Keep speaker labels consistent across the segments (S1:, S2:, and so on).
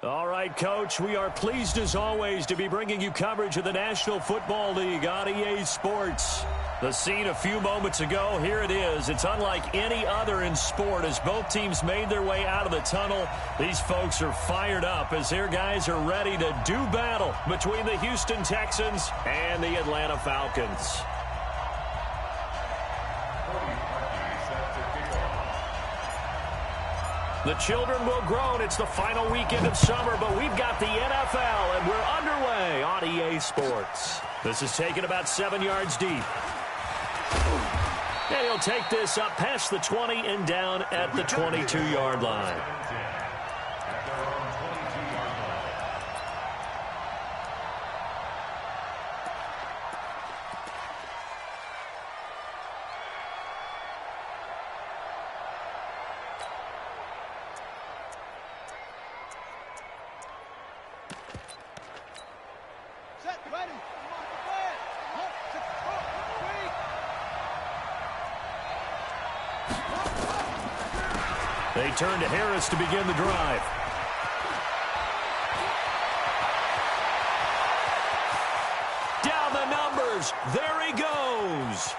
S1: All right, Coach, we are pleased as always to be bringing you coverage of the National Football League on EA Sports. The scene a few moments ago, here it is. It's unlike any other in sport as both teams made their way out of the tunnel. These folks are fired up as their guys are ready to do battle between the Houston Texans and the Atlanta Falcons. The children will groan. It's the final weekend of summer, but we've got the NFL, and we're underway on EA Sports. This is taken about 7 yards deep. And he'll take this up past the 20 and down at the 22-yard line. They turn to Harris to begin the drive. Down the numbers. There he goes.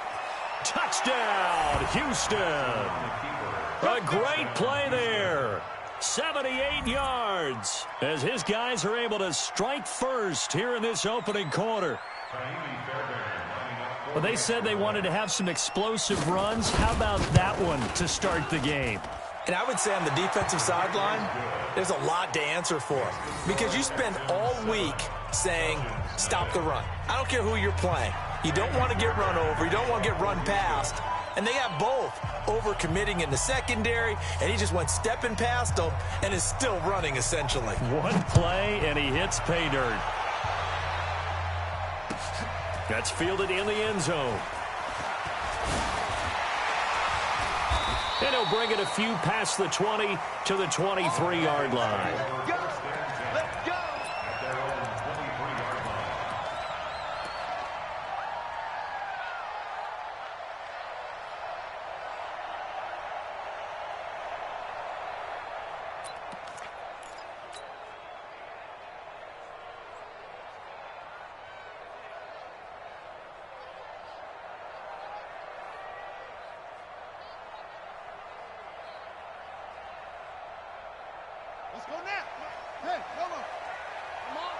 S1: Touchdown, Houston. A great play there. 78 yards as his guys are able to strike first here in this opening quarter. Well, they said they wanted to have some explosive runs. How about that one to start the game?
S2: And I would say on the defensive sideline, there's a lot to answer for. Because you spend all week saying, stop the run. I don't care who you're playing. You don't want to get run over. You don't want to get run past. And they have both. Overcommitting in the secondary, and he just went stepping past them and is still running, essentially.
S1: One play, and he hits pay dirt. That's fielded in the end zone. And he'll bring it a few past the 20 to the 23-yard line.
S3: Let's go. Let's go now. Hey, come on. Come on.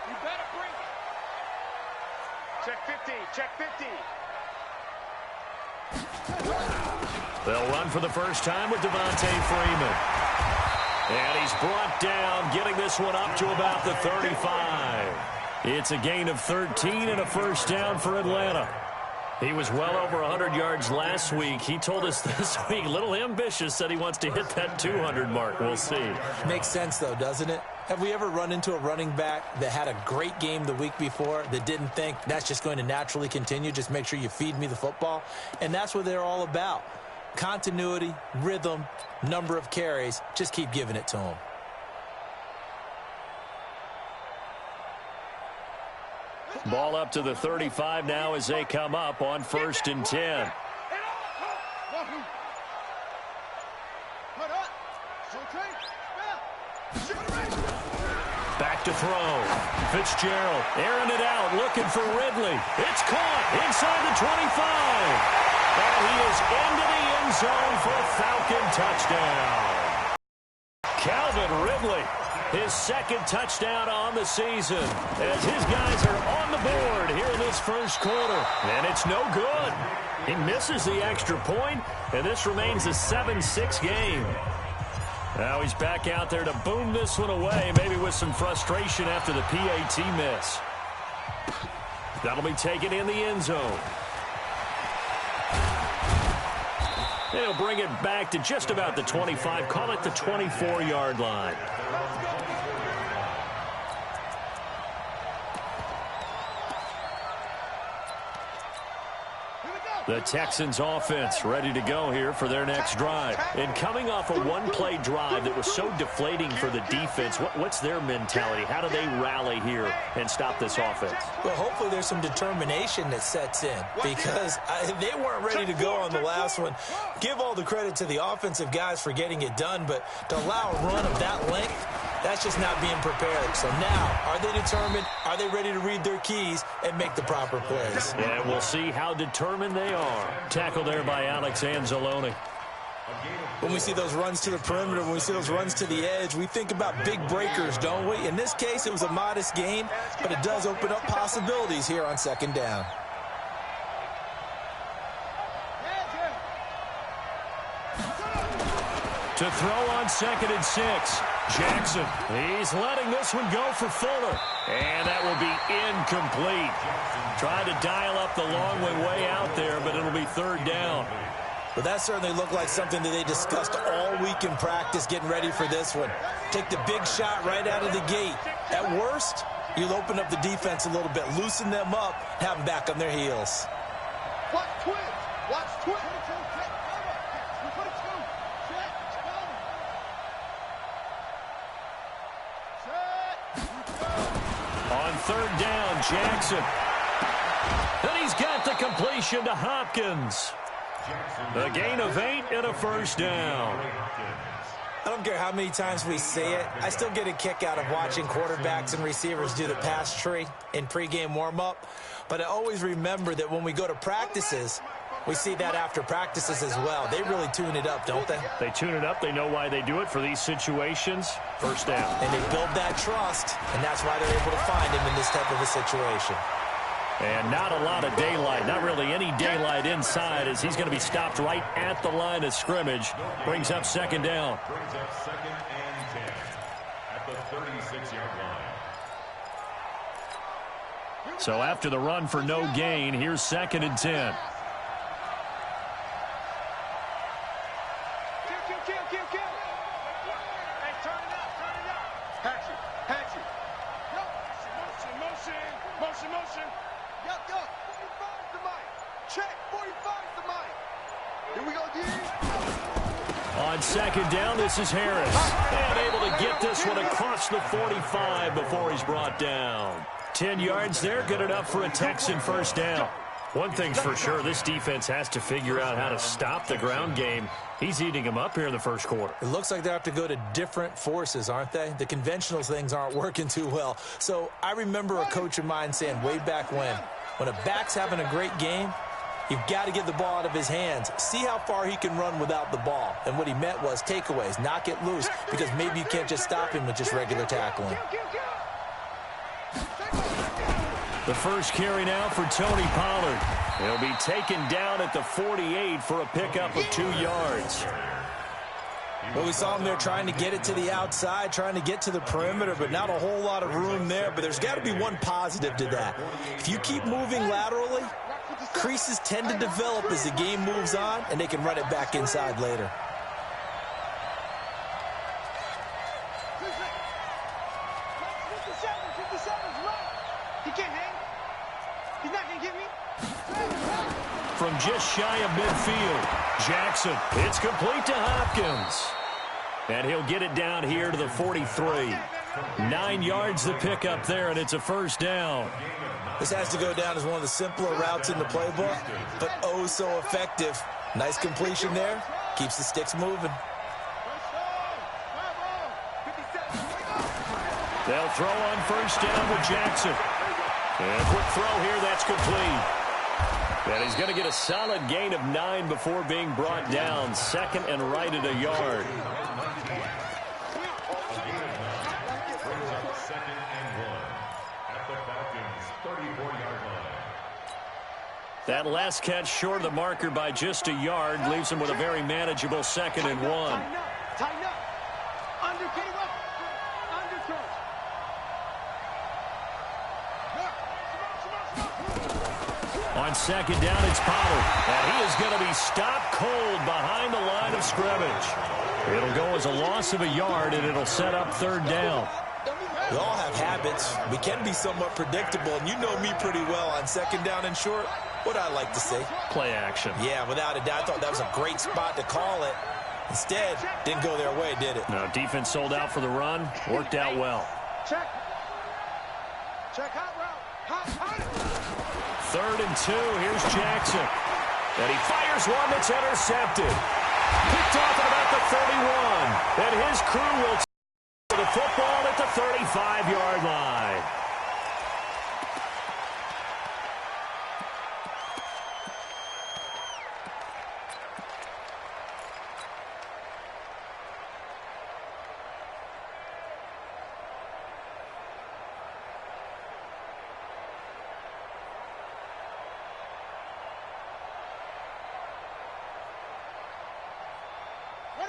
S3: You better bring it. Check 50. Check 50.
S1: They'll run for the first time with Devontae Freeman. And he's brought down, getting this one up to about the 35. It's a gain of 13 and a first down for Atlanta. He was well over 100 yards last week. He told us this week, a little ambitious, said he wants to hit that 200 mark. We'll see.
S2: Makes sense, though, doesn't it? Have we ever run into a running back that had a great game the week before that didn't think that's just going to naturally continue? Just make sure you feed me the football. And that's what they're all about. Continuity, rhythm, number of carries. Just keep giving it to them.
S1: Ball up to the 35 now as they come up on 1st and 10. Back to throw. Fitzgerald airing it out, looking for Ridley. It's caught inside the 25. And he is into the end zone for a Falcon touchdown. Calvin Ridley, his second touchdown on the season, as his guys are on the board here in this first quarter. And it's no good. He misses the extra point, and this remains a 7-6 game. Now he's back out there to boom this one away, maybe with some frustration after the PAT miss. That'll be taken in the end zone. And he'll bring it back to just about the 25, call it the 24-yard line. The Texans offense ready to go here for their next drive. And coming off a one-play drive that was so deflating for the defense, what's their mentality? How do they rally here and stop this offense?
S2: Well, hopefully there's some determination that sets in because they weren't ready to go on the last one. Give all the credit to the offensive guys for getting it done, but to allow a run of that length, That's just not being prepared. So now, are they determined? Are they ready to read their keys and make the proper plays?
S1: And we'll see how determined they are. Tackle there by Alex Anzalone.
S2: When we see those runs to the perimeter, when we see those runs to the edge, we think about big breakers, don't we? In this case, it was a modest gain, but it does open up possibilities here on second down.
S1: To throw on 2nd and 6. Jackson, he's letting this one go for Fuller. And that will be incomplete. Tried to dial up the long way out there, but it'll be 3rd down.
S2: But that certainly looked like something that they discussed all week in practice getting ready for this one. Take the big shot right out of the gate. At worst, you'll open up the defense a little bit, loosen them up, have them back on their heels.
S3: Watch twins. Watch twins.
S1: On 3rd down, Jackson. And he's got the completion to Hopkins. A gain of 8 and a 1st down.
S2: I don't care how many times we say it, I still get a kick out of watching quarterbacks and receivers do the pass tree in pregame warm-up. But I always remember that when we go to practices, we see that after practices as well. They really tune it up, don't they?
S1: They tune it up. They know why they do it for these situations. 1st down.
S2: And they build that trust, and that's why they're able to find him in this type of a situation.
S1: And not a lot of daylight, not really any daylight inside, as he's going to be stopped right at the line of scrimmage. Brings up 2nd down.
S4: Brings up 2nd and 10 at the 36-yard line.
S1: So after the run for no gain, here's 2nd and 10. On 2nd down, this is Harris. And able to get this one across the 45 before he's brought down. 10 yards there, good enough for a Texan 1st down. One thing's for sure, this defense has to figure out how to stop the ground game. He's eating them up here in the 1st quarter.
S2: It looks like they have to go to different forces, aren't they? The conventional things aren't working too well. So I remember a coach of mine saying way back when a back's having a great game, you've got to get the ball out of his hands. See how far he can run without the ball. And what he meant was takeaways, knock it loose, because maybe you can't just stop him with just regular tackling.
S1: The first carry now for Tony Pollard. He'll be taken down at the 48 for a pickup of 2 yards.
S2: Well, we saw him there trying to get it to the outside, trying to get to the perimeter, but not a whole lot of room there. But there's got to be one positive to that. If you keep moving laterally, creases tend to develop as the game moves on, and they can run it back inside later.
S1: From just shy of midfield, Jackson, it's complete to Hopkins. And he'll get it down here to the 43. 9 yards the pickup there, and it's a 1st down.
S2: This has to go down as one of the simpler routes in the playbook, but oh so effective. Nice completion there. Keeps the sticks moving.
S1: They'll throw on 1st down with Jackson. And a quick throw here, that's complete. And he's going to get a solid gain of 9 before being brought down. 2nd and right at a yard.
S4: Brings up 2nd and 1 at the Falcons' 34-yard line.
S1: That last catch short of the marker by just a yard leaves him with a very manageable 2nd and 1.
S3: Tighten up. Undercut.
S1: On 2nd down, it's Pollard. And he is going to be stopped cold behind the line of scrimmage. It'll go as a loss of a yard, and it'll set up 3rd down.
S2: We all have habits. We can be somewhat predictable, and you know me pretty well on 2nd down and short. What I like to see.
S1: Play action.
S2: Yeah, without a doubt. I thought that was a great spot to call it. Instead, didn't go their way, did it?
S1: No, defense sold out for the run. Worked out well.
S3: Check hot route.
S1: 3rd and 2. Here's Jackson. And he fires one that's intercepted. Picked off at about the 31. And his crew will take the football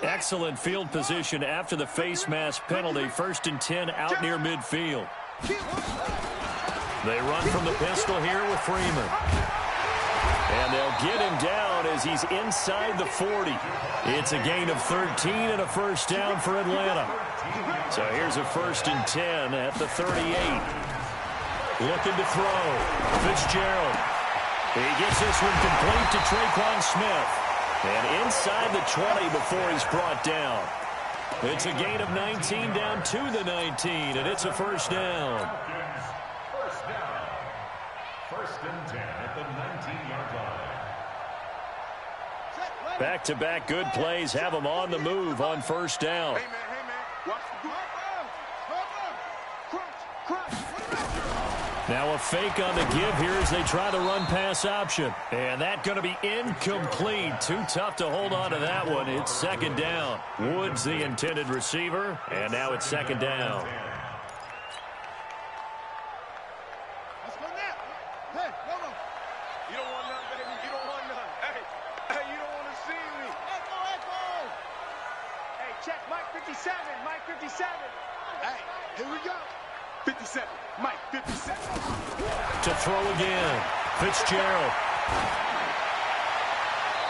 S1: Excellent field position after the face mask penalty. 1st and 10 out near midfield. They run from the pistol here with Freeman. And they'll get him down as he's inside the 40. It's a gain of 13 and a first down for Atlanta. So here's a 1st and 10 at the 38. Looking to throw. Fitzgerald. He gets this one complete to Traquan Smith. And inside the 20 before he's brought down. It's a gain of 19 down to the 19, and it's a first down.
S4: First down. 1st and 10 at the 19-yard line.
S1: Back-to-back good plays have them on the move on first down.
S3: Hey, man. Watch the crunch.
S1: Now a fake on the give here as they try the run-pass option. And that's going to be incomplete. Too tough to hold on to that one. It's 2nd down. Woods the intended receiver, and now it's 2nd down.
S3: Let's go now. Hey, come on. You don't want none, baby. You don't want none. Hey, you don't want to see me. Echo. Hey, check Mike 57. Mike 57. Hey, here we go. 57. Mike 57.
S1: To throw again. Fitzgerald.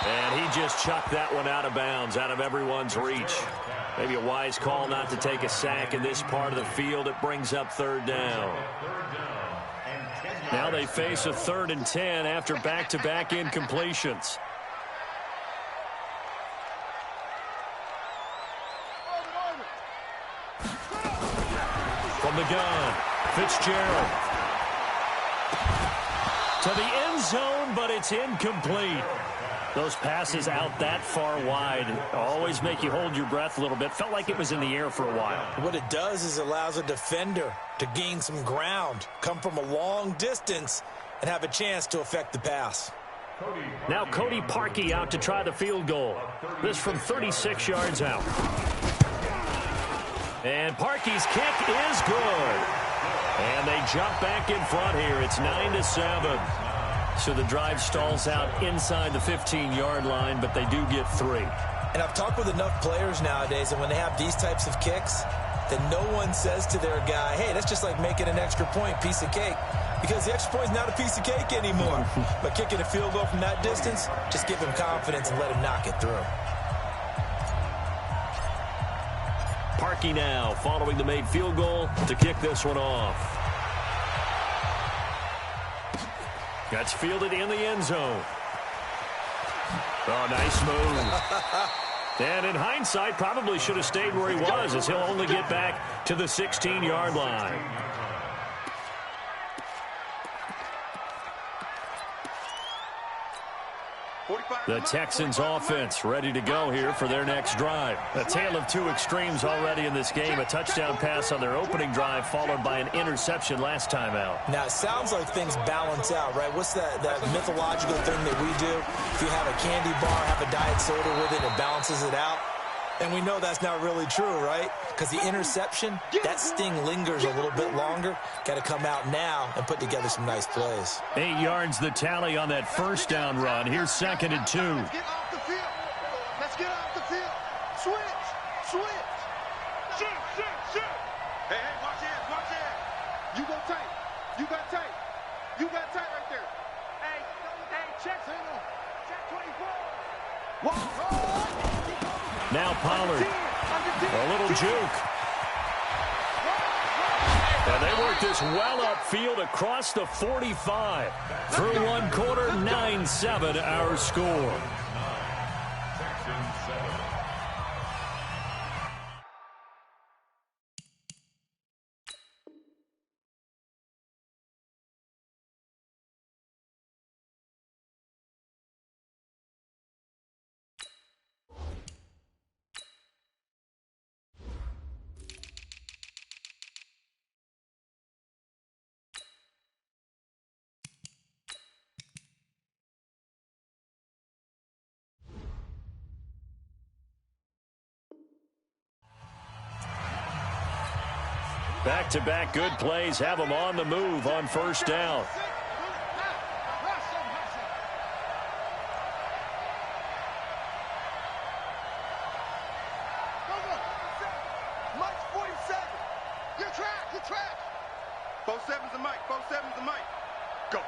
S1: And he just chucked that one out of bounds, out of everyone's reach. Maybe a wise call not to take a sack in this part of the field. It brings up 3rd down. Now they face a 3rd and 10 after back-to-back incompletions. From the gun, Fitzgerald. To the end zone, but it's incomplete. Those passes out that far wide always make you hold your breath a little bit. Felt like it was in the air for a while.
S2: What it does is allows a defender to gain some ground, come from a long distance, and have a chance to affect the pass.
S1: Now Cody Parkey out to try the field goal. This from 36 yards out. And Parkey's kick is good. And they jump back in front here. It's 9-7. So the drive stalls out inside the 15-yard line, but they do get 3.
S2: And I've talked with enough players nowadays, and when they have these types of kicks, that no one says to their guy, hey, that's just like making an extra point, piece of cake. Because the extra point is not a piece of cake anymore. But kicking a field goal from that distance, just give him confidence and let him knock it through.
S1: Parkey now following the made field goal to kick this one off. That's fielded in the end zone. Oh, nice move. And in hindsight, probably should have stayed where he was, as he'll only get back to the 16-yard line. The Texans offense ready to go here for their next drive. A tale of two extremes already in this game. A touchdown pass on their opening drive followed by an interception last time out.
S2: Now, it sounds like things balance out, right? What's that mythological thing that we do? If you have a candy bar, have a diet soda with it, it balances it out. And we know that's not really true, right? Because the interception, that sting lingers a little bit longer. Got to come out now and put together some nice plays.
S1: 8 yards the tally on that first down run. Here's 2nd and 2.
S3: Let's get off the field. Let's get off the field. Switch. Shoot. Hey, watch it. You go tight. You got tight right there. Hey, check. Check 24. Whoa.
S1: Now Pollard. A little juke. And they work this well upfield across the 45. Through one quarter, 9-7 our score. Back-to-back good plays have them on the move on first down.
S3: 4-7's the mic. 4-7's the mic. Go.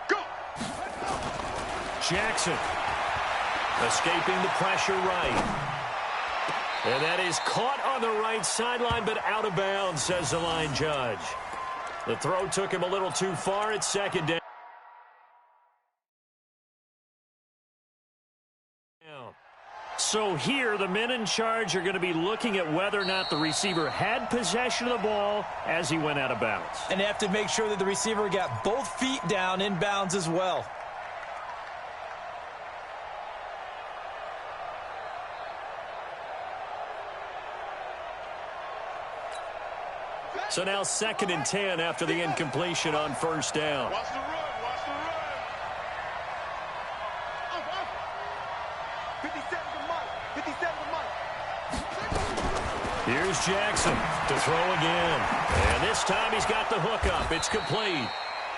S3: Go.
S1: Jackson escaping the pressure right. And that is caught on the right sideline, but out of bounds, says the line judge. The throw took him a little too far. It's second down. So here, the men in charge are going to be looking at whether or not the receiver had possession of the ball as he went out of bounds.
S2: And they have to make sure that the receiver got both feet down in bounds as well.
S1: So now 2nd and 10 after the incompletion on first down.
S3: Watch the run. Watch the run. Up. 57's the mic. 57's the mic.
S1: Here's Jackson to throw again. And this time he's got the hook up. It's complete.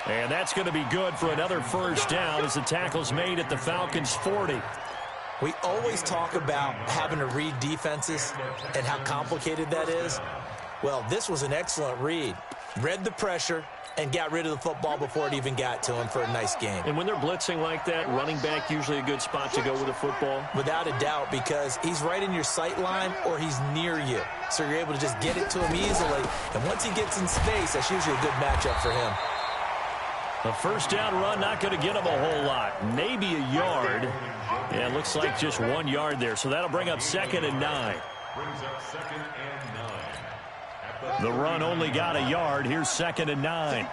S1: And that's going to be good for another first down as the tackle's made at the Falcons' 40.
S2: We always talk about having to read defenses and how complicated that is. Well, this was an excellent read. Read the pressure and got rid of the football before it even got to him for a nice game.
S1: And when they're blitzing like that, running back usually a good spot to go with the football?
S2: Without a doubt, because he's right in your sight line or he's near you. So you're able to just get it to him easily. And once he gets in space, that's usually a good matchup for him.
S1: A first down run, not going to get him a whole lot. Maybe a yard. Yeah, it looks like just 1 yard there. So that'll bring up 2nd and 9.
S4: Brings up 2nd and 9.
S1: The run only got a yard. Here's 2nd and 9.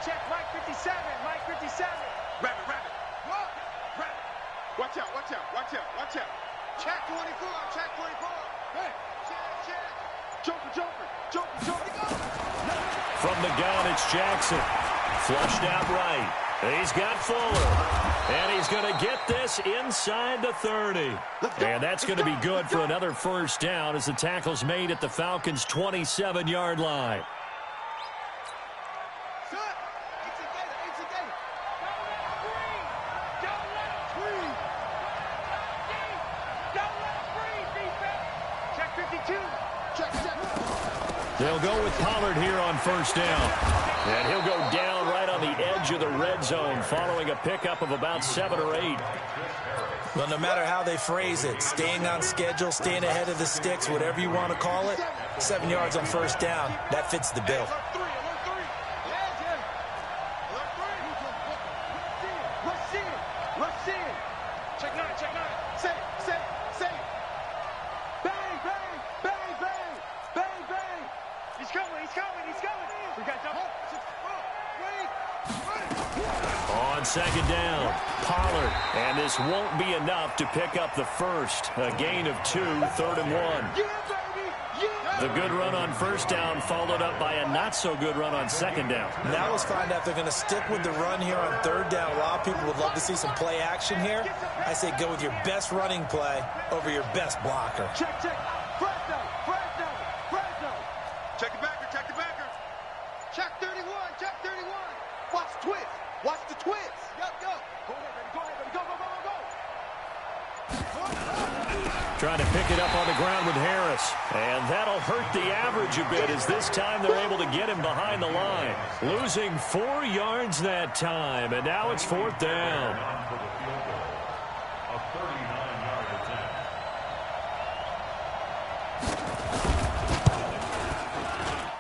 S3: Check Mike 57. Mike 57. Rabbit. Watch out. Watch out. Check 24. Hey, check. Joker.
S1: From the gun, it's Jackson. Flushed out right. He's got Fuller. And he's going to get this inside the 30. And that's going to be good for another first down as the tackle's made at the Falcons' 27-yard line. They'll go with Pollard here on first down. And he'll go down right on the edge of the red zone following a pickup of about 7 or 8.
S2: Well, no matter how they phrase it, staying on schedule, staying ahead of the sticks, whatever you want to call it, 7 yards on first down, that fits the bill.
S1: On second down, Pollard, and this won't be enough to pick up the first. A gain of 2, 3rd and 1. The good run on first down followed up by a not-so-good run on second down.
S2: Now let's find out if they're going to stick with the run here on 3rd down. A lot of people would love to see some play action here. I say go with your best running play over your best blocker.
S3: Check. Fresno. Check the backer. Check 31. Watch the twist. Watch the twist. Go. Go ahead, baby. Go.
S1: Trying to pick it up on the ground with Harris. And that'll hurt the average a bit as this time they're able to get him behind the line. Losing 4 yards that time, and now it's 4th down.
S4: A 39-yard attempt.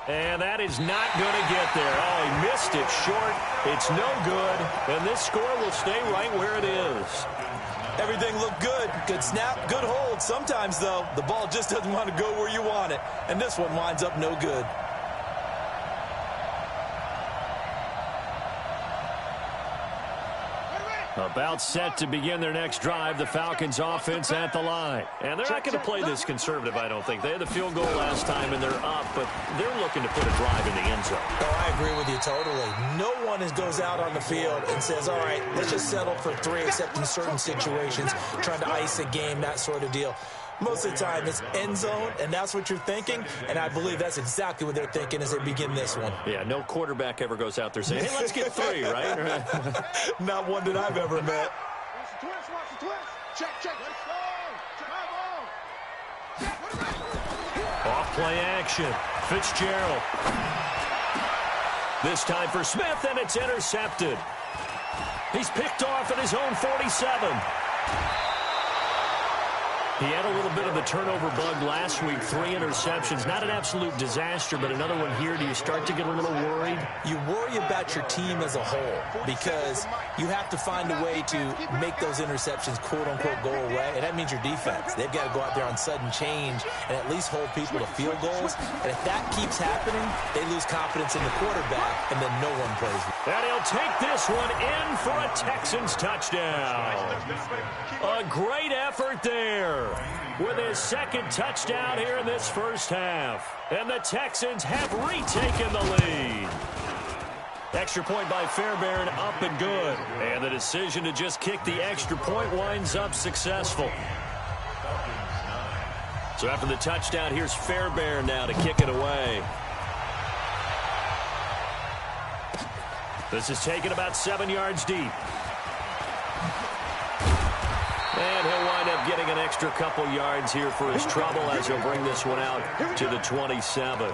S1: And that is not going to get there. Oh, he missed it short. It's no good. And this score will stay right where it is.
S2: Everything looked good. Good snap, good hold. Sometimes, though, the ball just doesn't want to go where you want it. And this one winds up no good.
S1: About set to begin their next drive, the Falcons offense at the line. And they're not going to play this conservative, I don't think. They had the field goal last time, and they're up, but they're looking to put a drive in the end zone.
S2: Oh, I agree with you totally. No one goes out on the field and says, all right, let's just settle for 3, except in certain situations, trying to ice a game, that sort of deal. Most of the time, it's end zone, and that's what you're thinking, and I believe that's exactly what they're thinking as they begin this one.
S1: Yeah, no quarterback ever goes out there saying, hey, let's get 3, right?
S2: Not one that I've ever met.
S3: watch the twist. Check. Let's go.
S1: Off play action. Fitzgerald. This time for Smith, and it's intercepted. He's picked off at his own 47. He had a little bit of the turnover bug last week. 3 interceptions. Not an absolute disaster, but another one here. Do you start to get a little worried?
S2: You worry about your team as a whole because you have to find a way to make those interceptions, quote-unquote, go away. And that means your defense. They've got to go out there on sudden change and at least hold people to field goals. And if that keeps happening, they lose confidence in the quarterback, and then no one plays.
S1: And he'll take this one in for a Texans touchdown. A great effort there with his second touchdown here in this first half. And the Texans have retaken the lead. Extra point by Fairbairn, up and good. And the decision to just kick the extra point winds up successful. So after the touchdown, here's Fairbairn now to kick it away. This is taken about 7 yards deep. And he'll wind up getting an extra couple yards here for his trouble as he'll bring this one out to the 27.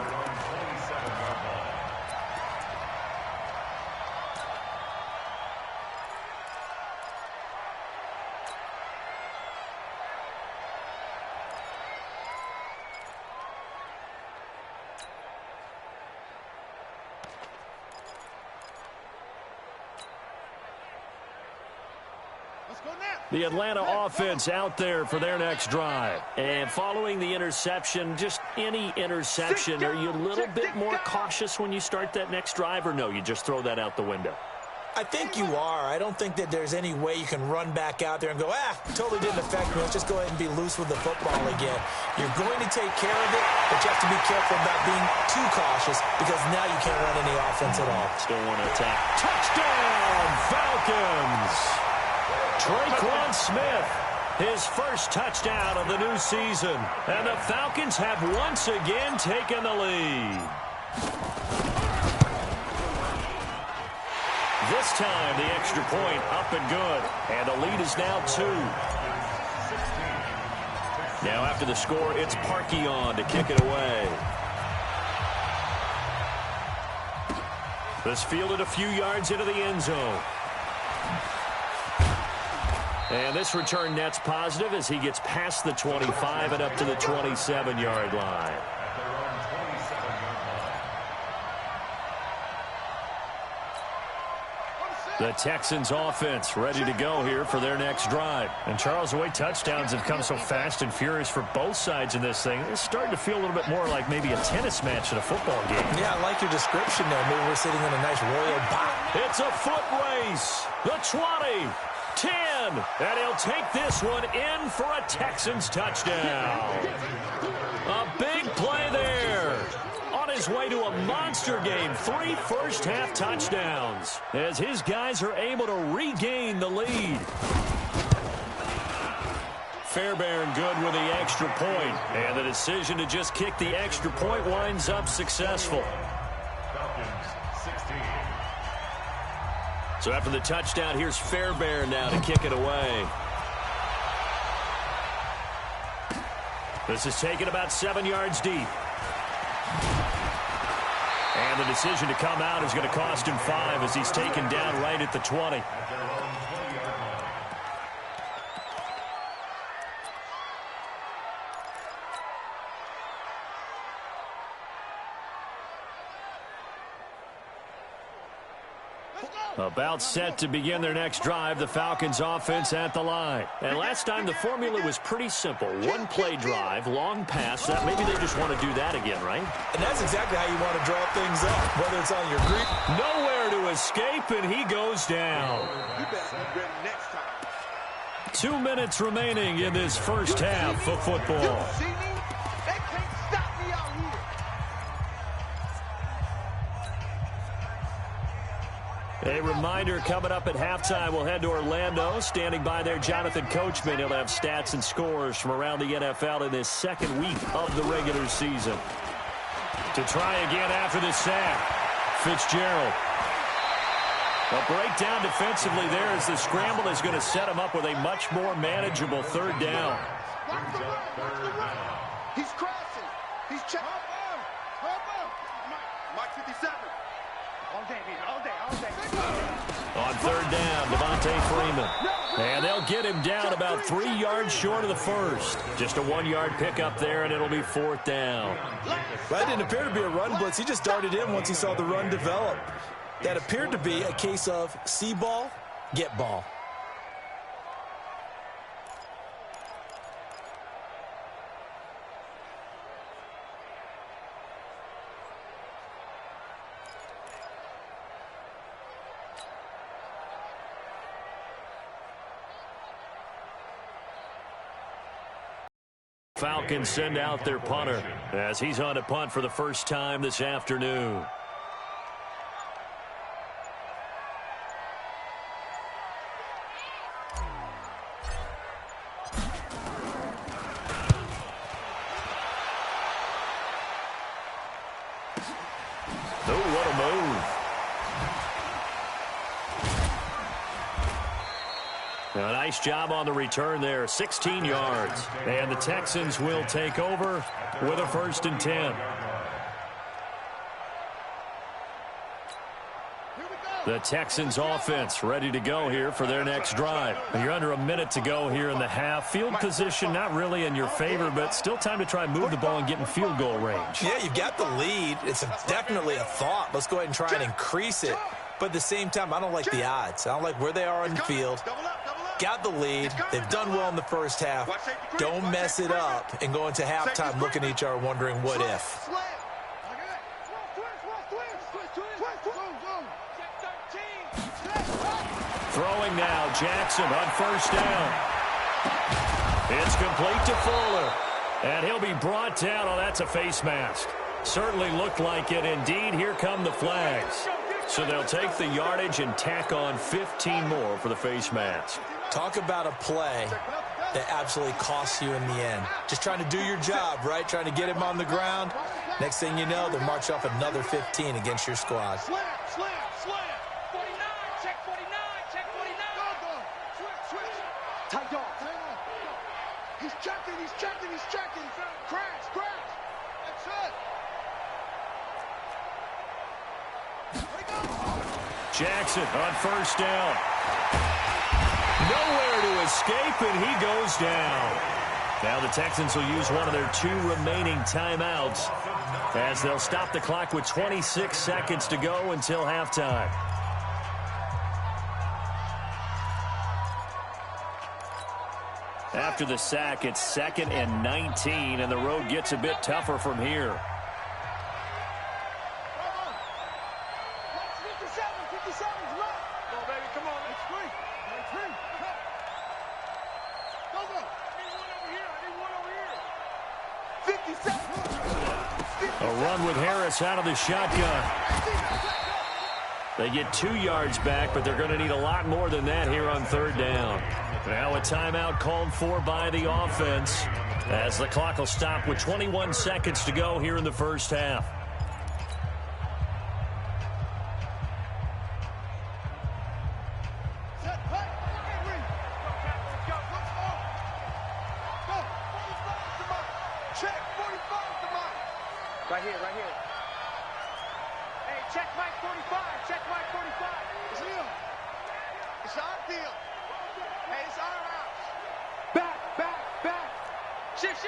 S1: The Atlanta offense out there for their next drive. And following the interception, just any interception, are you a little bit more cautious when you start that next drive, or no, you just throw that out the window?
S2: I think you are. I don't think that there's any way you can run back out there and go, totally didn't affect me. Let's just go ahead and be loose with the football again. You're going to take care of it, but you have to be careful about being too cautious because now you can't run any offense at all.
S1: Still want to attack. Touchdown, Falcons! Traquan Smith, his first touchdown of the new season. And the Falcons have once again taken the lead. This time, the extra point up and good. And the lead is now 2. Now after the score, it's Parkey on to kick it away. This fielded a few yards into the end zone. And this return net's positive as he gets past the 25 and up to the 27-yard line. The Texans offense ready to go here for their next drive. And Charles, the way touchdowns have come so fast and furious for both sides in this thing, it's starting to feel a little bit more like maybe a tennis match in a football game. Yeah,
S2: I like your description there. Maybe we're sitting in a nice royal bout.
S1: It's a foot race. The 20, 10, and he'll take this one in for a Texans touchdown. A big play there. On his way to a monster game, 3 first-half touchdowns as his guys are able to regain the lead. Fairbairn good with the extra point, and the decision to just kick the extra point winds up successful. So after the touchdown, here's Fairbairn now to kick it away. This is taken about 7 yards deep. And the decision to come out is going to cost him 5 as he's taken down right at the 20. About set to begin their next drive, the Falcons offense at the line. And last time the formula was pretty simple. One play drive, long pass. That maybe they just want to do that again, right?
S2: And that's exactly how you want to draw things up, whether it's on your green.
S1: Nowhere to escape, and he goes down. 2 minutes remaining in this first half of football. A reminder coming up at halftime, we'll head to Orlando. Standing by there, Jonathan Coachman. He'll have stats and scores from around the NFL in this second week of the regular season. To try again after the sack, Fitzgerald. A breakdown defensively there as the scramble is going to set him up with a much more manageable third down.
S3: Watch the run. Watch the run. He's crossing. He's checking. Mike 57. All day, baby. All day. All day.
S1: On third down, Devontae Freeman. And they'll get him down about 3 yards short of the first. Just a 1-yard pickup there, and it'll be fourth down.
S2: That didn't appear to be a run blitz. He just darted in once he saw the run develop. That appeared to be a case of see ball, get ball.
S1: Falcons send out their punter as he's on to punt for the first time this afternoon. Oh, what a move. A nice job on the return there, 16 yards. And the Texans will take over with a 1st and 10. The Texans offense ready to go here for their next drive. You're under a minute to go here in the half. Field position not really in your favor, but still time to try and move the ball and get in field goal range.
S2: Yeah, you've got the lead. It's definitely a thought. Let's go ahead and try and increase it. But at the same time, I don't like the odds. I don't like where they are on the field. Got the lead. They've done well in the first half. Don't mess it up and go into halftime looking at each other wondering what if.
S1: Throwing now, Jackson on 1st down. It's complete to Fuller. And he'll be brought down. Oh, that's a face mask. Certainly looked like it. Indeed, here come the flags. So they'll take the yardage and tack on 15 more for the face mask.
S2: Talk about a play that absolutely costs you in the end. Just trying to do your job, right? Trying to get him on the ground. Next thing you know, they'll march off another 15 against your squad.
S3: Slam. 49, check 49, check 49. Switch. Tight dog. He's checking. Crash. That's it.
S1: Jackson on 1st down. Nowhere to escape, and he goes down. Now the Texans will use one of their 2 remaining timeouts as they'll stop the clock with 26 seconds to go until halftime. After the sack, it's 2nd and 19, and the road gets a bit tougher from here.
S3: 57's left. Go, baby, come on, let's free. Go. I need one over here. 57.
S1: A run with Harris out of the shotgun. They get 2 yards back, but they're going to need a lot more than that here on 3rd down. Now a timeout called for by the offense as the clock will stop with 21 seconds to go here in the first half.
S3: Right here. Hey, check Mike 45. It's him. It's our deal. Hey, it's our house. Back. Shift.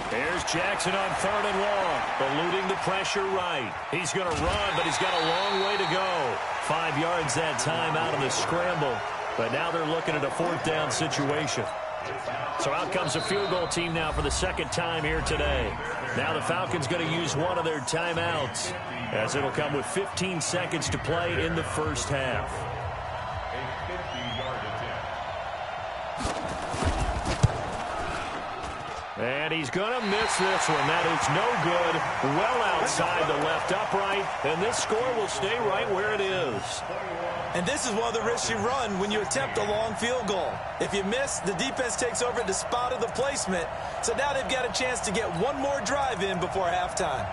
S1: Here's Jackson on 3rd and long, eluding the pressure right. He's going to run, but he's got a long way to go. 5 yards that time out of the scramble, but now they're looking at a 4th down situation. So out comes a field goal team now for the 2nd time here today. Now the Falcons going to use one of their timeouts as it'll come with 15 seconds to play in the first half. And he's going to miss this one. That is no good. Well outside the left upright. And this score will stay right where it is.
S2: And this is one of the risks you run when you attempt a long field goal. If you miss, the defense takes over at the spot of the placement. So now they've got a chance to get one more drive in before halftime.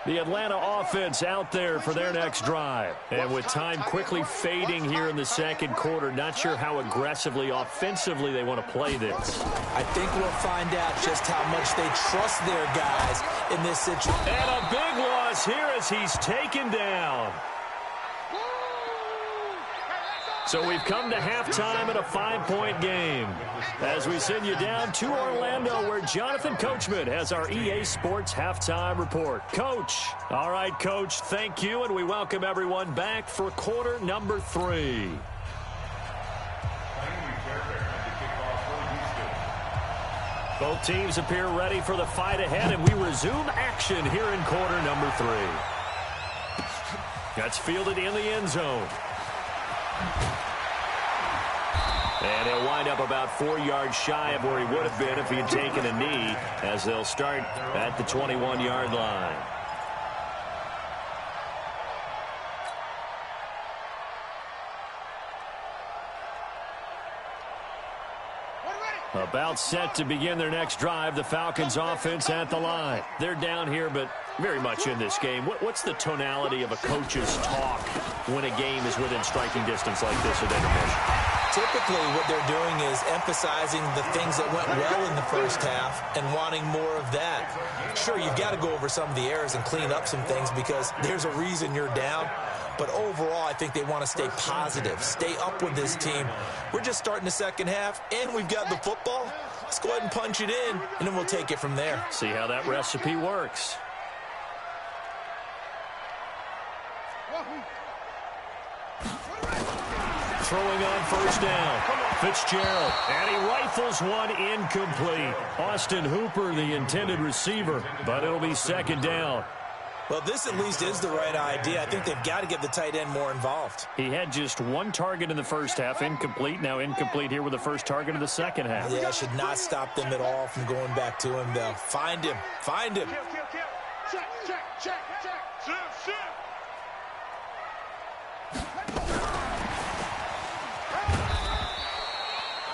S1: The Atlanta offense out there for their next drive. And with time quickly fading here in the second quarter, not sure how aggressively, offensively they want to play this.
S2: I think we'll find out just how much they trust their guys in this situation.
S1: And a big loss here as he's taken down. So we've come to halftime in a 5-point game. As we send you down to Orlando, where Jonathan Coachman has our EA Sports halftime report. Coach. All right, Coach, thank you, and we welcome everyone back for quarter number 3. Both teams appear ready for the fight ahead, and we resume action here in quarter number 3. That's fielded in the end zone. And he'll wind up about 4 yards shy of where he would have been if he had taken a knee, as they'll start at the 21-yard line. About set to begin their next drive, the Falcons offense at the line. They're down here, but very much in this game. What's the tonality of a coach's talk when a game is within striking distance like this at intermission?
S2: Typically, what they're doing is emphasizing the things that went well in the first half and wanting more of that. Sure, you've got to go over some of the errors and clean up some things because there's a reason you're down. But overall, I think they want to stay positive, stay up with this team. We're just starting the second half, and we've got the football. Let's go ahead and punch it in, and then we'll take it from there.
S1: See how that recipe works. Throwing on first down. Fitzgerald, and he rifles one incomplete. Austin Hooper, the intended receiver, but it'll be second down.
S2: Well, this at least is the right idea. I think they've got to get the tight end more involved.
S1: He had just one target in the first half, incomplete. Now incomplete here with the first target of the second half.
S2: Yeah, should not stop them at all from going back to him, though. Find him. Find him.
S3: Check.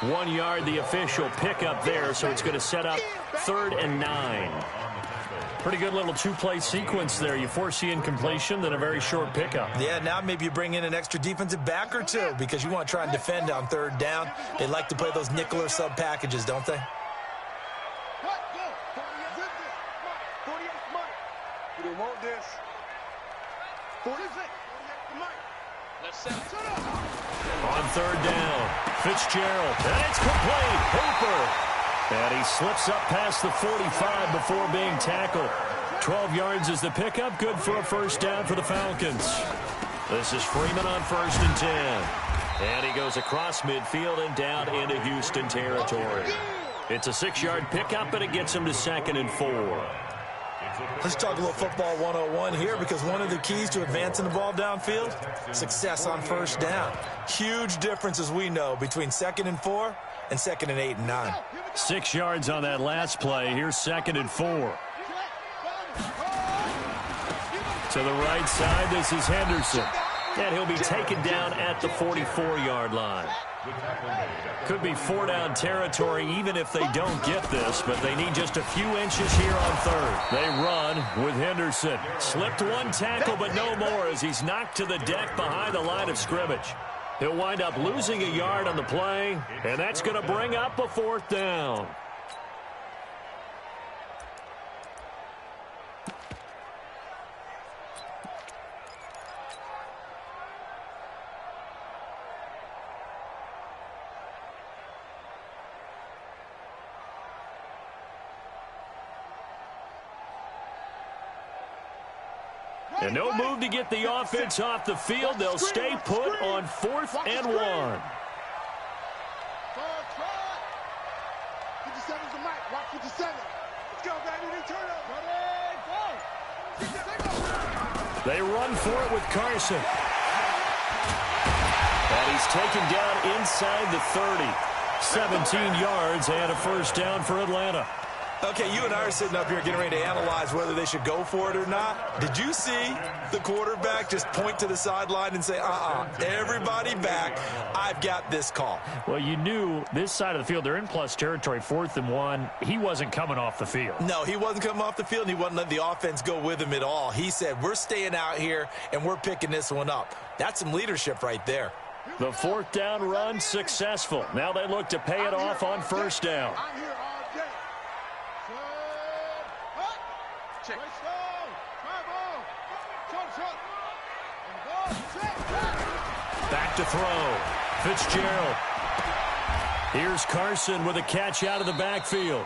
S1: 1 yard, the official pickup there, so it's going to set up 3rd and 9. Pretty good little two-play sequence there. You force the incompletion, then a very short pickup.
S2: Yeah, now maybe you bring in an extra defensive back or two because you want to try and defend on 3rd down. They like to play those nickel or sub packages, don't they?
S3: You don't want this. 46.
S1: On 3rd down, Fitzgerald, and it's complete. Hooper. And he slips up past the 45 before being tackled. 12 yards is the pickup. Good for a first down for the Falcons. This is Freeman on 1st and 10. And he goes across midfield and down into Houston territory. It's a 6-yard pickup, and it gets him to 2nd and 4.
S2: Let's talk a little football 101 here because one of the keys to advancing the ball downfield, success on first down. Huge difference, as we know, between 2nd and 4 and 2nd and 8 and 9.
S1: 6 yards on that last play. Here's 2nd and 4. To the right side, this is Henderson. And he'll be taken down at the 44-yard line. Could be 4-down territory even if they don't get this, but they need just a few inches here on 3rd. They run with Henderson. Slipped one tackle, but no more as he's knocked to the deck behind the line of scrimmage. He'll wind up losing a yard on the play, and that's going to bring up a 4th down. And no move to get the offense off the field. They'll stay put on 4th and 1.
S3: 57's the mic. Watch 57. Let's go, baby. They turn up.
S1: They run for it with Carson. And he's taken down inside the 30. 17 yards and a first down for Atlanta.
S2: Okay, you and I are sitting up here getting ready to analyze whether they should go for it or not. Did you see the quarterback just point to the sideline and say, everybody back, I've got this call?
S1: Well, you knew this side of the field, they're in plus territory, 4th and 1. He wasn't coming off the field.
S2: No, he wasn't coming off the field, and he wasn't letting the offense go with him at all. He said, we're staying out here, and we're picking this one up. That's some leadership right there.
S1: The 4th down run successful. Now they look to pay it off on 1st down.
S3: Check.
S1: Back to throw. Fitzgerald. Here's Carson with a catch out of the backfield.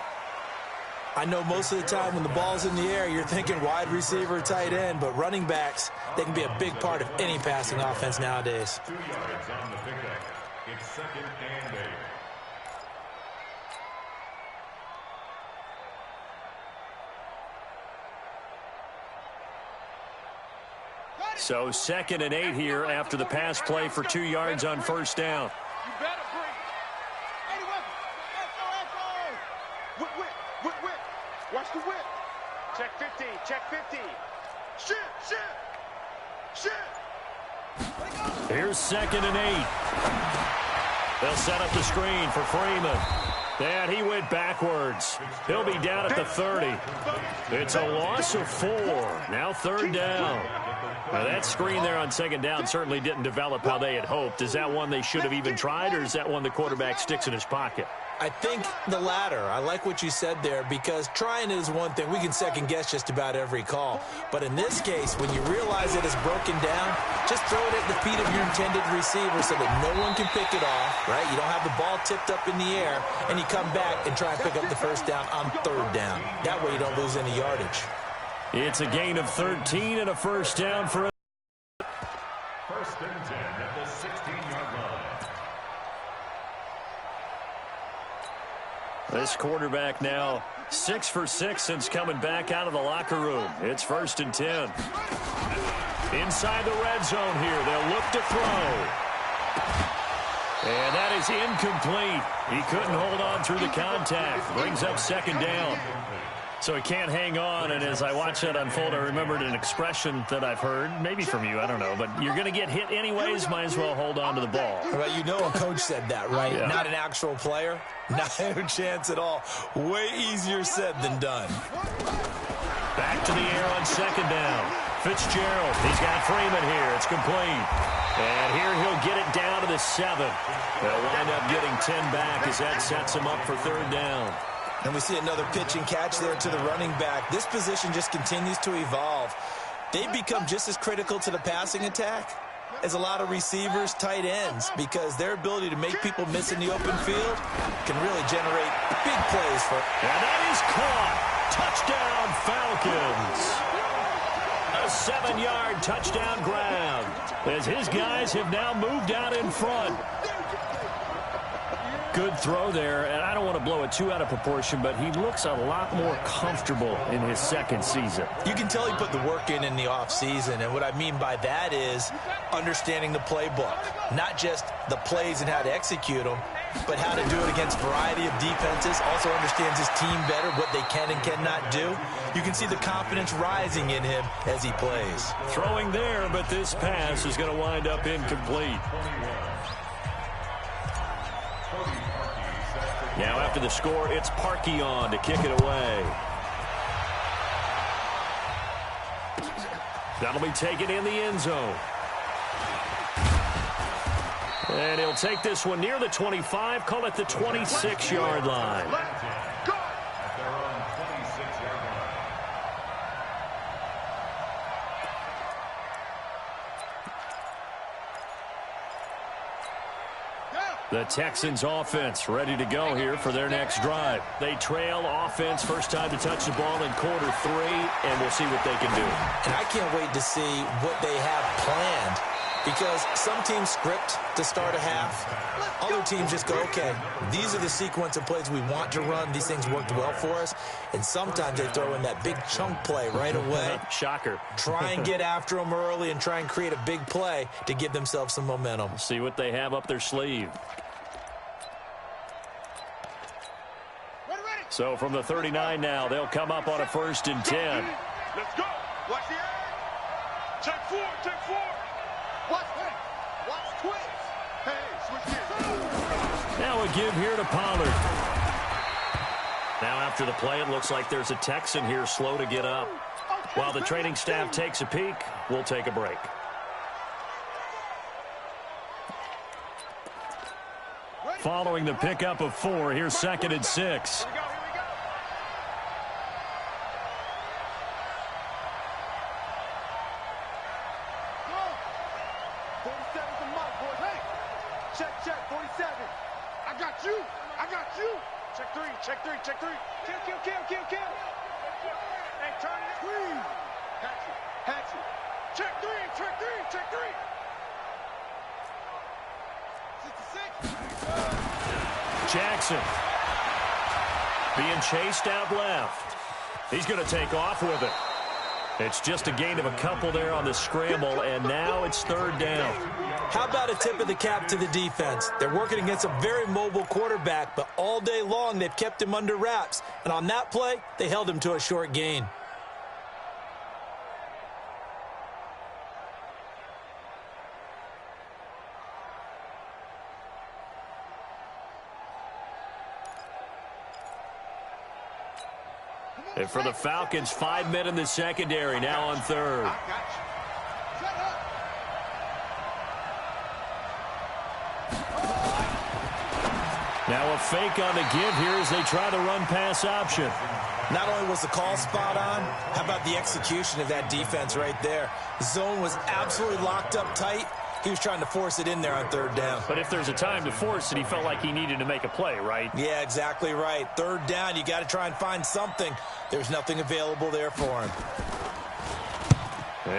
S2: I know most of the time when the ball's in the air, you're thinking wide receiver, tight end, but running backs, they can be a big part of any passing offense nowadays.
S4: 2 yards on the pickup. It's 2nd and 8.
S1: So 2nd and 8 here after the pass play for 2 yards on 1st down.
S3: You better bring. Whip. Watch the whip. Check 50. Check 50. Shit.
S1: Here's 2nd and 8. They'll set up the screen for Freeman. And he went backwards. He'll be down at the 30. It's a loss of 4. Now 3rd down. Now that screen there on 2nd down certainly didn't develop how they had hoped. Is that one they should have even tried, or is that one the quarterback sticks in his pocket?
S2: I think the latter. I like what you said there, because trying it is one thing. We can second guess just about every call. But in this case, when you realize it is broken down, just throw it at the feet of your intended receiver so that no one can pick it off, right? You don't have the ball tipped up in the air, and you come back and try and pick up the 1st down on 3rd down. That way you don't lose any yardage.
S1: It's a gain of 13 and a 1st down for
S4: 1st and 10 at the 16-yard line.
S1: this quarterback now 6 for 6 since coming back out of the locker room. It's 1st and 10. Inside the red zone here. They'll look to throw. And that is incomplete. He couldn't hold on through the contact. Brings up 2nd down. So he can't hang on, and as I watch that unfold, I remembered an expression that I've heard, maybe from you, I don't know, but you're going to get hit anyways, might as well hold on to the ball.
S2: Well, you know a coach said that, right?
S1: Yeah.
S2: Not an actual player. Not a chance at all. Way easier said than done.
S1: Back to the air on 2nd down. Fitzgerald, he's got Freeman here. It's complete. And here he'll get it down to the 7. They'll wind up getting 10 back as that sets him up for 3rd down.
S2: And we see another pitch and catch there to the running back. This position just continues to evolve. They've become just as critical to the passing attack as a lot of receivers, tight ends, because their ability to make people miss in the open field can really generate big plays for.
S1: And that is caught. Touchdown, Falcons. A 7-yard touchdown grab as his guys have now moved out in front. Good throw there, and I don't want to blow it too out of proportion, but he looks a lot more comfortable in his 2nd season.
S2: You can tell he put the work in the offseason, and what I mean by that is understanding the playbook. Not just the plays and how to execute them, but how to do it against a variety of defenses. Also understands his team better, what they can and cannot do. You can see the confidence rising in him as he plays.
S1: Throwing there, but this pass is going to wind up incomplete. Now after the score, it's Parkey on to kick it away. That'll be taken in the end zone. And he'll take this one near the 25, call it the 26-yard line. The Texans offense ready to go here for their next drive. They trail offense, first time to touch the ball in quarter 3, and we'll see what they can do.
S2: And I can't wait to see what they have planned, because some teams script to start a half. Other teams just go, okay, these are the sequence of plays we want to run. These things worked well for us. And sometimes they throw in that big chunk play right away.
S1: Shocker.
S2: Try and get after them early and try and create a big play to give themselves some momentum.
S1: See what they have up their sleeve. So from the 39 now, they'll come up on a 1st and 10.
S3: Let's go. Watch the air. Check 4. Check 4. Watch quick. Watch twins. Hey, switch gears.
S1: Now a give here to Pollard. Now after the play, it looks like there's a Texan here slow to get up. While the training staff takes a peek, we'll take a break. Following the pickup of 4, here's 2nd and 6.
S3: Here we go. Check 47. I got you. Check 3. Kill. Hey, turn it. Please. Hatchet. Check 3. 66.
S1: Jackson being chased out left. He's going to take off with it. It's just a gain of a couple there on the scramble, and now it's 3rd down.
S2: How about a tip of the cap to the defense? They're working against a very mobile quarterback, but all day long they've kept him under wraps. And on that play, they held him to a short gain.
S1: And for the Falcons, 5 men in the secondary, now on 3rd. Now a fake on the give here as they try the run-pass option.
S2: Not only was the call spot on, how about the execution of that defense right there? The zone was absolutely locked up tight. He was trying to force it in there on 3rd down.
S1: But if there's a time to force it, he felt like he needed to make a play, right?
S2: Yeah, exactly right. 3rd down, you got to try and find something. There's nothing available there for him.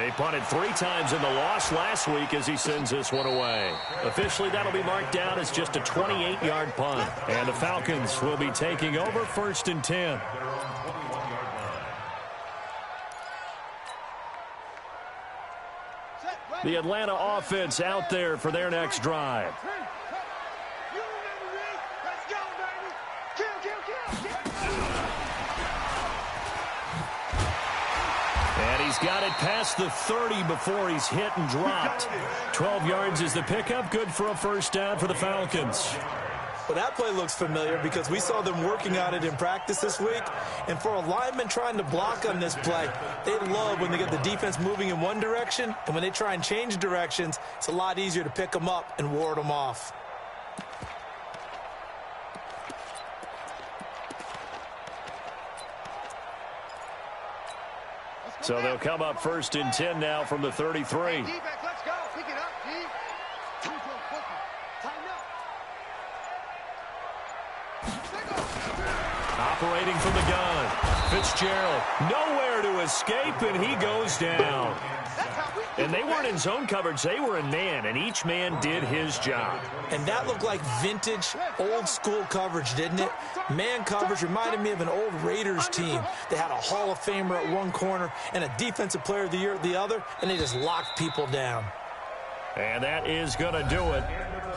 S1: He punted 3 times in the loss last week as he sends this one away. Officially, that'll be marked down as just a 28-yard punt. And the Falcons will be taking over 1st and 10. The Atlanta offense out there for their next drive.
S3: You remember me? Let's go, baby. Kill.
S1: And he's got it past the 30 before he's hit and dropped. 12 yards is the pickup. Good for a 1st down for the Falcons.
S2: Well, that play looks familiar because we saw them working on it in practice this week. And for a lineman trying to block on this play, they love when they get the defense moving in one direction. And when they try and change directions, it's a lot easier to pick them up and ward them off.
S1: So they'll come up 1st and 10 now from the 33.
S3: Let's go. Pick it up, D. Tighten up.
S1: Operating from the gun. Fitzgerald nowhere to escape, and he goes down. And they weren't in zone coverage. They were in man, and each man did his job.
S2: And that looked like vintage, old-school coverage, didn't it? Man coverage reminded me of an old Raiders team. They had a Hall of Famer at one corner and a Defensive Player of the Year at the other, and they just locked people down.
S1: And that is going to do it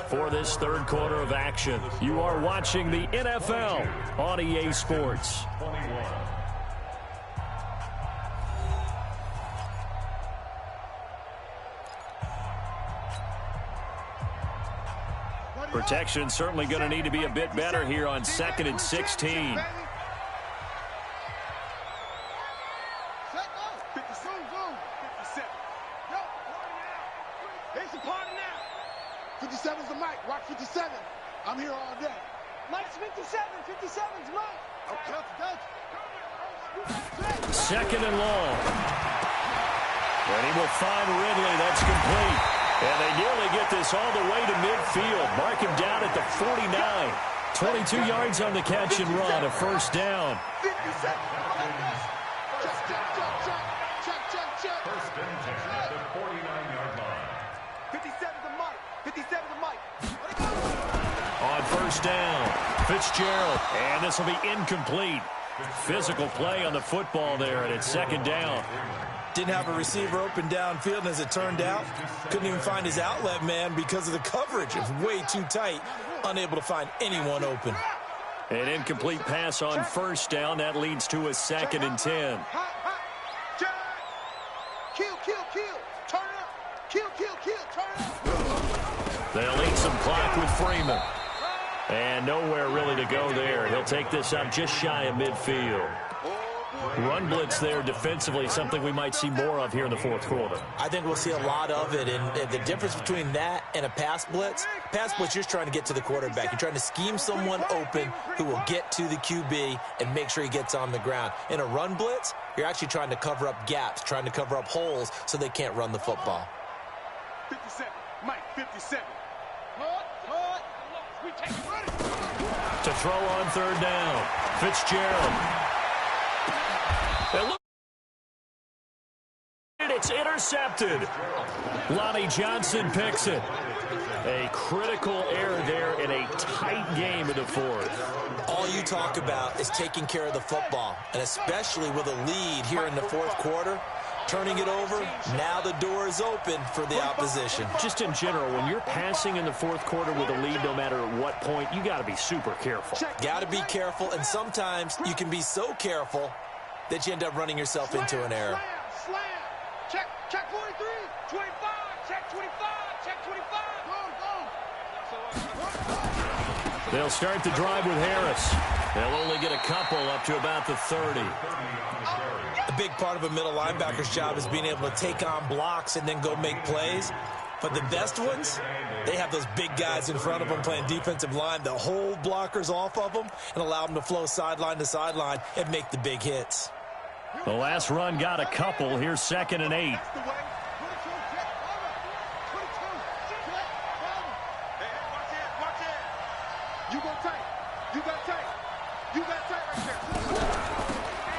S1: for this 3rd quarter of action. You are watching the NFL on EA Sports. Protection certainly going to need to be a bit better here on 2nd and 16.
S3: Watch 57. I'm here all day. Mike's 57. 57's Mike. Okay.
S1: 2nd and long. And he will find Ridley. That's complete. And they nearly get this all the way to midfield. Mark him down at the 49. 22 yards on the catch and run. A 1st down.
S3: 57. Check.
S4: First and 10 at the 49-yard line.
S3: 57's the Mike. 57's the Mike.
S1: On 1st down, Fitzgerald. And this will be incomplete. Physical play on the football there, and it's 2nd down.
S2: Didn't have a receiver open downfield, and as it turned out, couldn't even find his outlet man because of the coverage. It was way too tight, unable to find anyone open.
S1: An incomplete pass on first down. That leads to a 2nd and 10.
S3: Kill, kill, kill. Turn up. Kill, kill, kill. Turn up.
S1: They'll eat some clock with Freeman. And nowhere really to go there. He'll take this up just shy of midfield. Run blitz there defensively, something we might see more of here in the fourth quarter.
S2: I think we'll see a lot of it, and the difference between that and a pass blitz, you're just trying to get to the quarterback. You're trying to scheme someone open who will get to the QB and make sure he gets on the ground. In a run blitz, you're actually trying to cover up gaps, trying to cover up holes so they can't run the football.
S3: 57, Mike, 57.
S1: To throw on third down, Fitzgerald. It's intercepted. Lonnie Johnson picks it. A critical error there in a tight game in the fourth.
S2: All you talk about is taking care of the football, and especially with a lead here in the fourth quarter, turning it over, now the door is open for the opposition.
S1: Just in general, when you're passing in the fourth quarter with a lead, no matter at what point, you got to be super careful.
S2: Got to be careful, and sometimes you can be so careful that you end up running yourself into an error.
S3: Slam. Check 43. 25. Check 25. Check 25. Go.
S1: They'll start the drive with Harris. They'll only get a couple up to about the 30.
S2: A big part of a middle linebacker's job is being able to take on blocks and then go make plays. But the best ones, they have those big guys in front of them playing defensive line that hold blockers off of them and allow them to flow sideline to sideline and make the big hits.
S1: The last run got a couple. Here's 2nd and 8.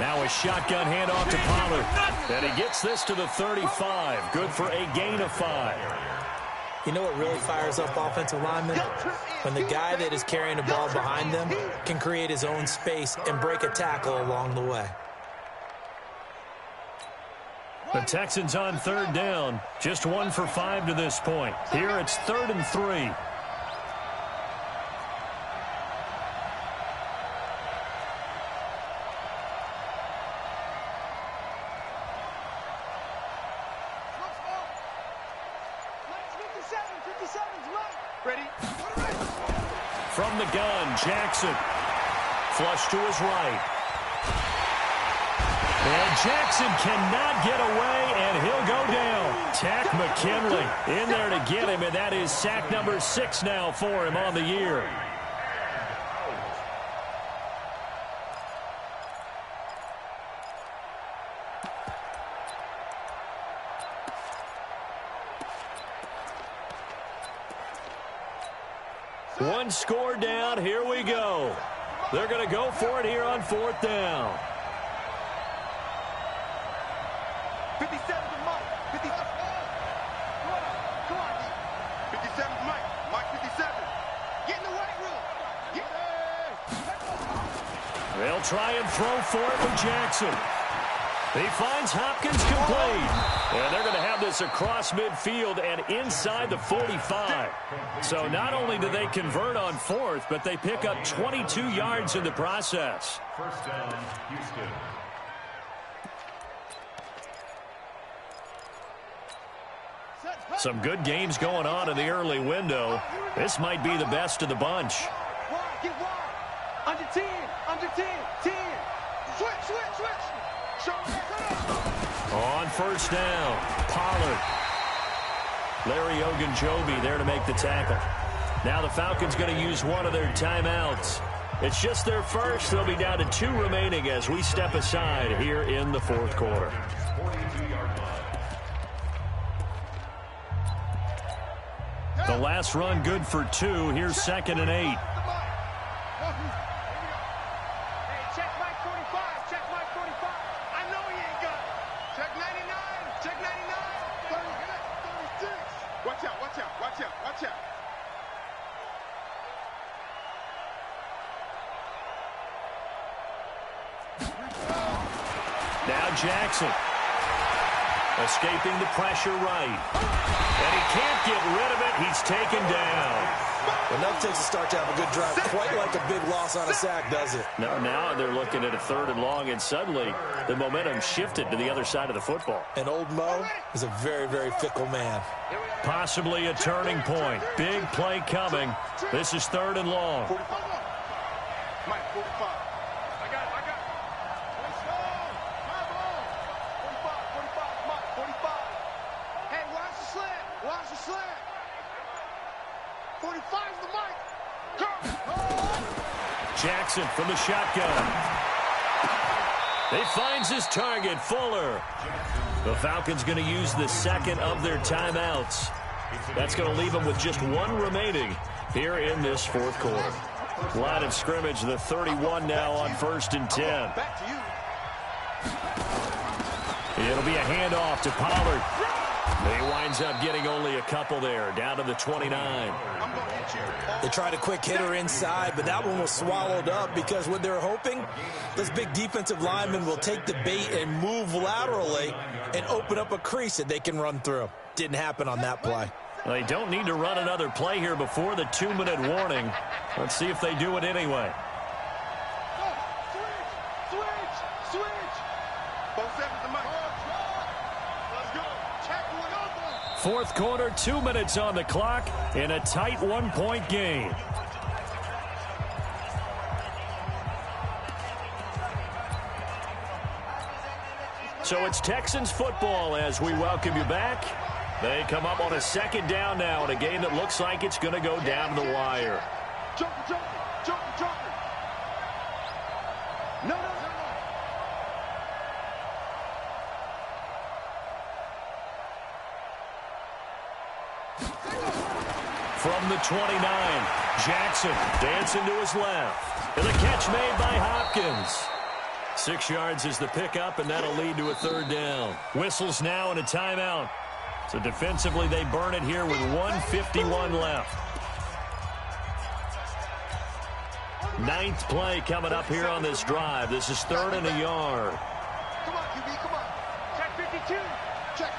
S1: Now a shotgun handoff to Pollard. And he gets this to the 35. Good for a gain of 5.
S2: You know what really fires up offensive linemen? When the guy that is carrying the ball behind them can create his own space and break a tackle along the way.
S1: The Texans on third down. Just 1 for 5 to this point. Here it's 3rd and 3.
S3: Ready?
S1: From the gun, Jackson. Flush to his right. And Jackson cannot get away, and he'll go down. Tack McKinley in there to get him, and that is sack number 6 now for him on the year. One score down. Here we go. They're going to go for it here on 4th down.
S3: 57 to Mike. 57. Come on. 57 to Mike. Mike 57. Get in the weight room.
S1: They'll try and throw for it with Jackson. He finds Hopkins complete. And they're going to have this across midfield and inside the 45. So not only do they convert on 4th, but they pick up 22 yards in the process.
S4: First down, Houston.
S1: Some good games going on in the early window. This might be the best of the bunch.
S3: Get wide. Under 10. Under 10. 10. Switch.
S1: On first down, Pollard. Larry Ogunjobi there to make the tackle. Now the Falcons going to use one of their timeouts. It's just their first. They'll be down to 2 remaining as we step aside here in the fourth quarter.
S4: 42-yard line.
S1: The last run good for 2. Here's 2nd and 8. Now Jackson escaping the pressure right. And he can't get rid of it. He's taken down.
S2: Enough takes a start to have a good drive. Quite like a big loss on a sack, does it?
S1: Now they're looking at a 3rd and long, and suddenly the momentum shifted to the other side of the football.
S2: And old Mo is a very, very fickle man.
S1: Possibly a turning point. Big play coming. This is 3rd and long.
S3: 45. Mike, 45. I got it. Let's go. My ball. 45. Mike, 45. Hey, watch the slant. Watch the slant. 45 is the mic.
S1: Jackson from the shotgun. He finds his target, Fuller. The Falcons going to use the 2nd of their timeouts. That's going to leave them with just 1 remaining here in this 4th quarter. Line of scrimmage, the 31 now on 1st and 10. It'll be a handoff to Pollard. He winds up getting only a couple there, down to the 29.
S2: They tried a quick hitter inside, but that one was swallowed up because what they're hoping, this big defensive lineman will take the bait and move laterally and open up a crease that they can run through. Didn't happen on that play.
S1: Well, they don't need to run another play here before the 2-minute warning. Let's see if they do it anyway.
S3: Switch. Both seven to Mike. Let's go. Check one up.
S1: 4th quarter, 2 minutes on the clock in a tight 1-point game. So it's Texans football as we welcome you back. They come up on a 2nd down now in a game that looks like it's going to go down to the wire.
S3: Joker. No.
S1: From the 29, Jackson dancing to his left. And the catch made by Hopkins. 6 yards is the pickup, and that'll lead to a 3rd down. Whistles now and a timeout. So defensively, they burn it here with 1:51 left. 9th play coming up here on this drive. This is 3rd and a yard.
S3: Come on, QB, come on. Check 52. Check.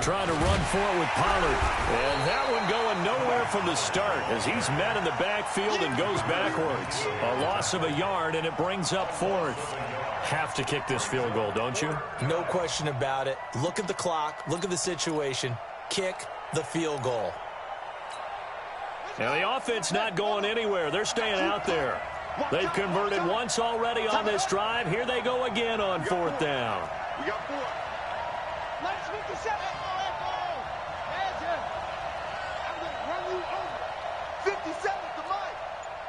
S1: Trying to run for it with Pollard. And that one going nowhere from the start as he's met in the backfield and goes backwards. A loss of a yard, and it brings up 4th. Have to kick this field goal, don't you?
S2: No question about it. Look at the clock. Look at the situation. Kick the field goal.
S1: Now the offense not going anywhere. They're staying out there. They've converted once already on this drive. Here they go again on 4th down.
S3: We got 4. Let's 57. I'm going to run you over. 57 to Mike.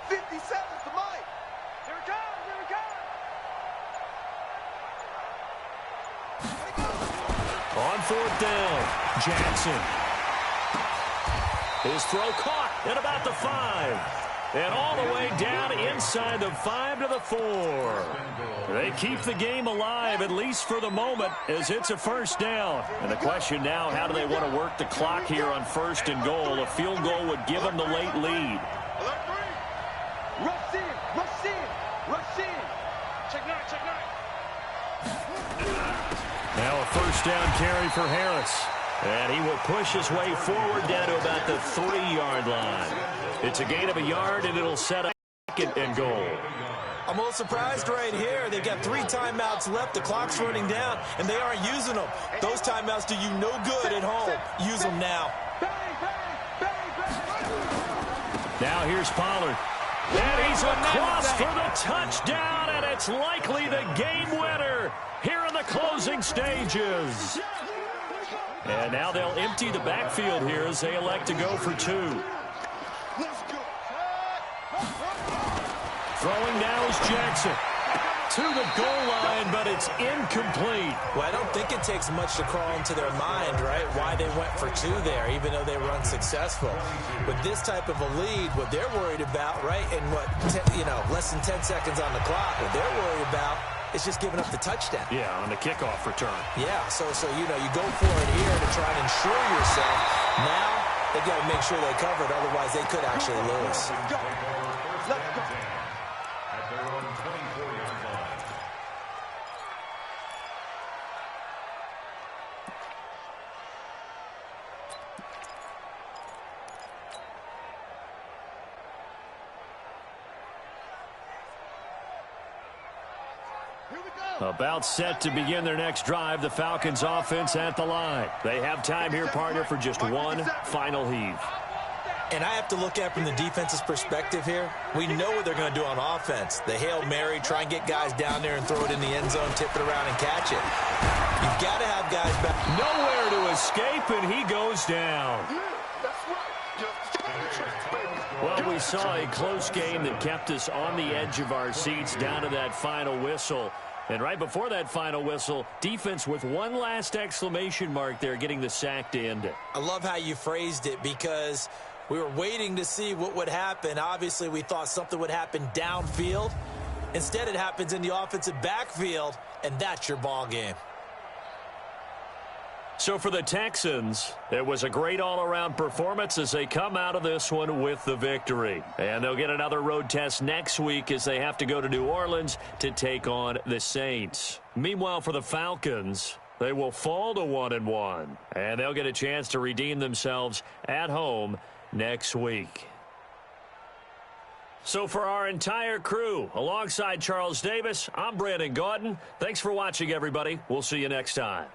S3: 57 to Mike. Here it comes.
S1: On 4th down, Jackson. His throw caught at about the 5. And all the way down inside the 5 to the 4. They keep the game alive, at least for the moment, as it's a 1st down. And the question now, how do they want to work the clock here on 1st and goal? A field goal would give them the late lead.
S3: Rush in. Check 9.
S1: Now a 1st down carry for Harris. And he will push his way forward down to about the 3-yard line. It's a gain of a yard, and it'll set up 2nd and goal.
S2: I'm a little surprised right here. They've got 3 timeouts left. The clock's running down, and they aren't using them. Those timeouts do you no good at home. Use them now.
S1: Now here's Pollard. And he's across for the touchdown, and it's likely the game winner here in the closing stages. And now they'll empty the backfield here as they elect to go for 2. Throwing now is Jackson. To the goal line, but it's incomplete.
S2: Well, I don't think it takes much to crawl into their mind, right, why they went for 2 there, even though they were unsuccessful. With this type of a lead, what they're worried about, right, and less than 10 seconds on the clock, what they're worried about is just giving up the touchdown.
S1: Yeah, on the kickoff return.
S2: Yeah, so you go for it here to try and ensure yourself. Now, they've got to make sure they cover it, otherwise they could actually lose.
S1: About set to begin their next drive, the Falcons offense at the line. They have time here, partner, for just one final heave.
S2: And I have to look at it from the defense's perspective here. We know what they're going to do on offense. The Hail Mary, try and get guys down there and throw it in the end zone, tip it around and catch it. You've got to have guys back.
S1: Nowhere to escape, and he goes down. Well, we saw a close game that kept us on the edge of our seats down to that final whistle. And right before that final whistle, defense with one last exclamation mark there, getting the sack to end it.
S2: I love how you phrased it, because we were waiting to see what would happen. Obviously, we thought something would happen downfield. Instead, it happens in the offensive backfield, and that's your ball game.
S1: So for the Texans, it was a great all-around performance as they come out of this one with the victory. And they'll get another road test next week as they have to go to New Orleans to take on the Saints. Meanwhile, for the Falcons, they will fall to 1-1, and they'll get a chance to redeem themselves at home next week. So for our entire crew, alongside Charles Davis, I'm Brandon Gaudin. Thanks for watching, everybody. We'll see you next time.